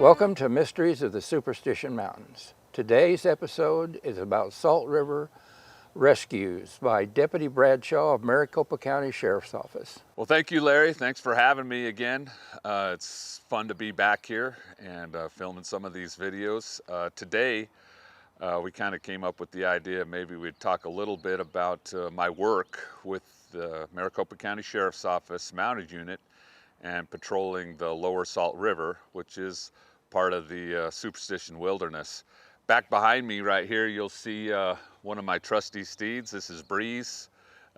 Welcome to Mysteries of the Superstition Mountains. Today's episode is about Salt River rescues by Deputy Bradshaw of Maricopa County Sheriff's Office. Well, thank you, Larry. Thanks for having me again. It's fun to be back here and filming some of these videos. Today, we kind of came up with the idea maybe we'd talk a little bit about my work with the Maricopa County Sheriff's Office Mounted Unit and patrolling the lower Salt River, which is part of the Superstition Wilderness. Back behind me right here, you'll see one of my trusty steeds. This is Breeze.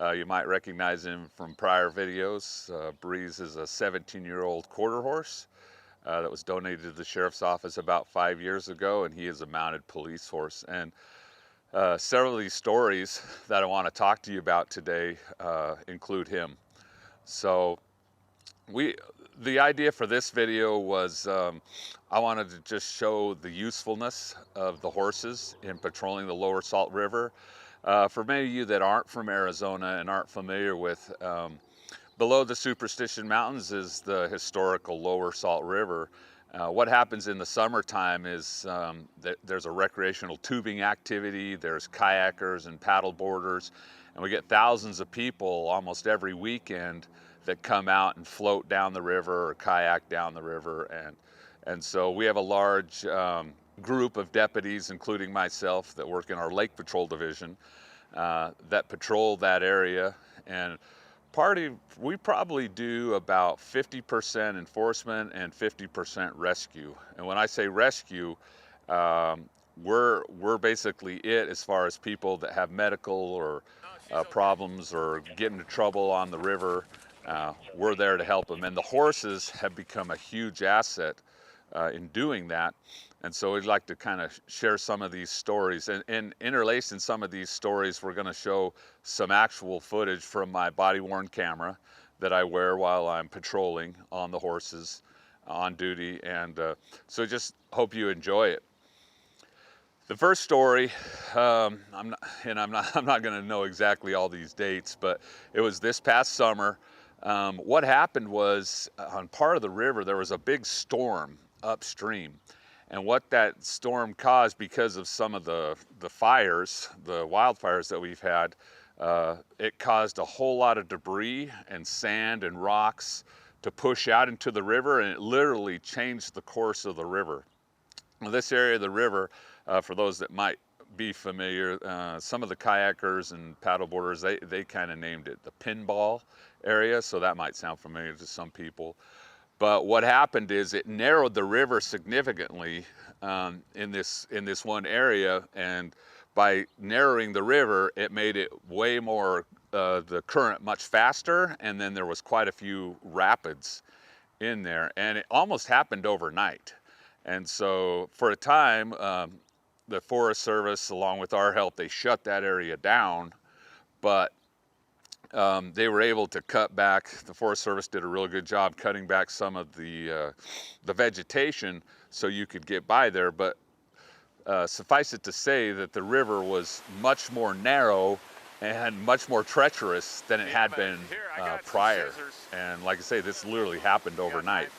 You might recognize him from prior videos. Breeze is a 17-year-old quarter horse that was donated to the Sheriff's Office about 5 years ago, and he is a mounted police horse. And several of these stories that I want to talk to you about today include him. So the idea for this video was I wanted to just show the usefulness of the horses in patrolling the lower Salt River. For many of you that aren't from Arizona and aren't familiar with, below the Superstition Mountains is the historical lower Salt River. What happens in the summertime is there's a recreational tubing activity, there's kayakers and paddle boarders, and we get thousands of people almost every weekend that come out and float down the river or kayak down the river. And so we have a large group of deputies, including myself, that work in our Lake Patrol Division that patrol that area. And we probably do about 50% enforcement and 50% rescue. And when I say rescue, we're basically it as far as people that have medical or problems or get into trouble on the river. We're there to help them, and the horses have become a huge asset in doing that. And so we'd like to kind of share some of these stories, and interlaced in some of these stories, we're going to show some actual footage from my body-worn camera that I wear while I'm patrolling on the horses on duty. And so just hope you enjoy it. The first story, I'm not going to know exactly all these dates, but it was this past summer. What happened was on part of the river there was a big storm upstream, and what that storm caused, because of some of the fires, the wildfires that we've had, it caused a whole lot of debris and sand and rocks to push out into the river, and it literally changed the course of the river. Now, this area of the river, for those that might be familiar, some of the kayakers and paddleboarders, they kind of named it the pinball area, so that might sound familiar to some people. But what happened is it narrowed the river significantly in this one area, and by narrowing the river, it made it way more, the current much faster, and then there was quite a few rapids in there, and it almost happened overnight. And so for a time, the Forest Service, along with our help, they shut that area down, but they were able to cut back. The Forest Service did a really good job cutting back some of the vegetation so you could get by there. But suffice it to say that the river was much more narrow and much more treacherous than it had been prior. And like I say, this literally happened overnight.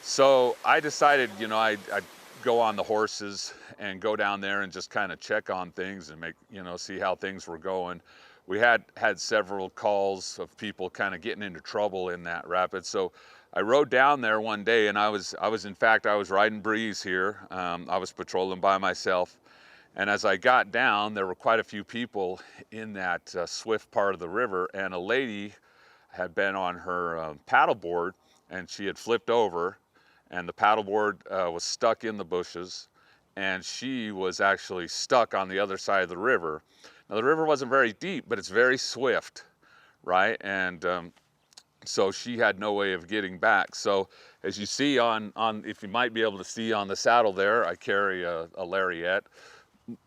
So I decided, I'd go on the horses and go down there and just kind of check on things and see how things were going. We had several calls of people kind of getting into trouble in that rapid. So I rode down there one day, and I was riding Breeze here. I was patrolling by myself. And as I got down, there were quite a few people in that swift part of the river, and a lady had been on her paddleboard, and she had flipped over, and the paddleboard was stuck in the bushes, and she was actually stuck on the other side of the river. Now, the river wasn't very deep, but it's very swift, right? And so she had no way of getting back. So as you see if you might be able to see on the saddle there, I carry a Lariat.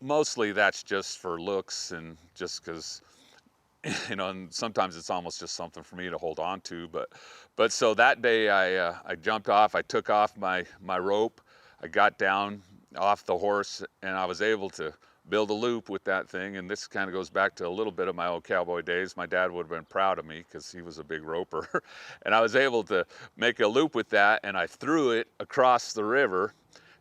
Mostly that's just for looks and just because, and sometimes it's almost just something for me to hold on to. But so that day I jumped off, I took off my rope, I got down off the horse, and I was able to build a loop with that thing. And this kind of goes back to a little bit of my old cowboy days. My dad would have been proud of me because he was a big roper. And I was able to make a loop with that, and I threw it across the river,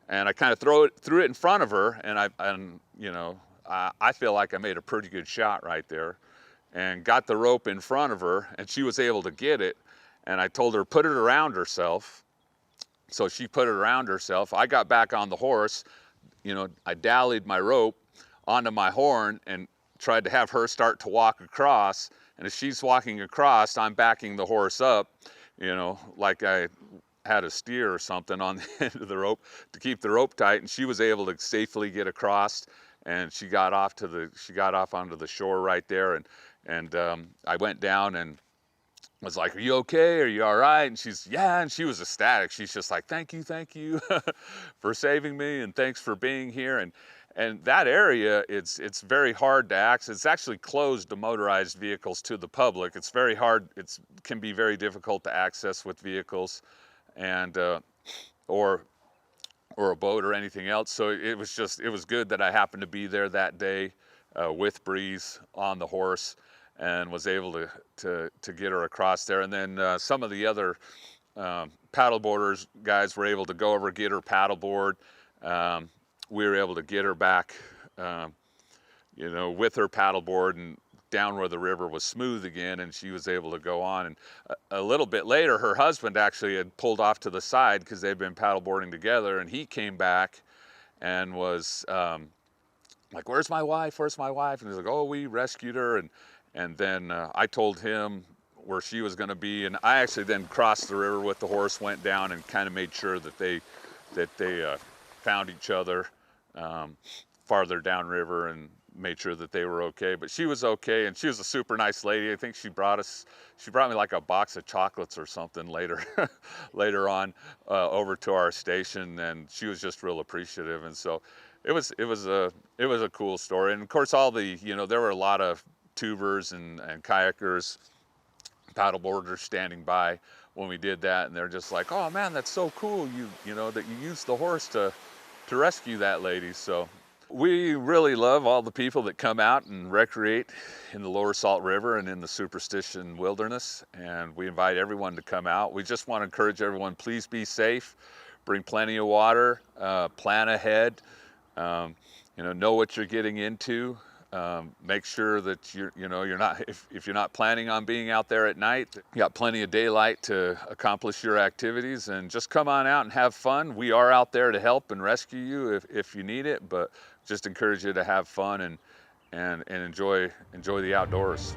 and I kind of threw it in front of her, and I feel like I made a pretty good shot right there, and got the rope in front of her, and she was able to get it. And I told her, put it around herself. So she put it around herself. I got back on the horse. I dallied my rope onto my horn and tried to have her start to walk across. And as she's walking across, I'm backing the horse up, like I had a steer or something on the end of the rope to keep the rope tight. And she was able to safely get across, and she got off onto the shore right there. And I went down and was like, "Are you okay? Are you all right?" And yeah, and she was ecstatic. She's just like, thank you for saving me, and thanks for being here. And that area, it's very hard to access. It's actually closed to motorized vehicles to the public. It's very hard. It can be very difficult to access with vehicles, and or a boat or anything else. So it was good that I happened to be there that day with Breeze on the horse, and was able to get her across there. And then some of the other paddleboarders guys were able to go over, get her paddleboard. We were able to get her back, with her paddleboard and down where the river was smooth again, and she was able to go on. And a little bit later, her husband actually had pulled off to the side because they'd been paddleboarding together, and he came back and was like, "Where's my wife? Where's my wife?" And he's like, "Oh, we rescued her." And then I told him where she was going to be, and I actually then crossed the river with the horse, went down, and kind of made sure that they found each other farther downriver, and made sure that they were okay. But she was okay, and she was a super nice lady. I think she brought me like a box of chocolates or something later on over to our station, and she was just real appreciative. And so it was a cool story. And of course, there were a lot of tubers and kayakers, paddleboarders standing by when we did that, and they're just like, "Oh man, that's so cool, that you used the horse to rescue that lady." So we really love all the people that come out and recreate in the Lower Salt River and in the Superstition Wilderness, and we invite everyone to come out. We just want to encourage everyone, please be safe, bring plenty of water, plan ahead, know what you're getting into. Make sure that you're not, if you're not planning on being out there at night, you got plenty of daylight to accomplish your activities, and just come on out and have fun. We are out there to help and rescue you if you need it, but just encourage you to have fun and enjoy the outdoors.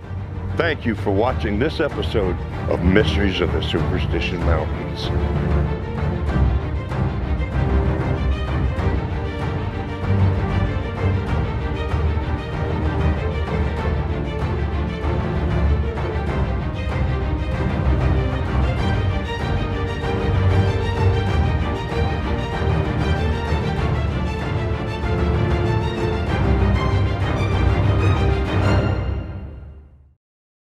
Thank you for watching this episode of Mysteries of the Superstition Mountains.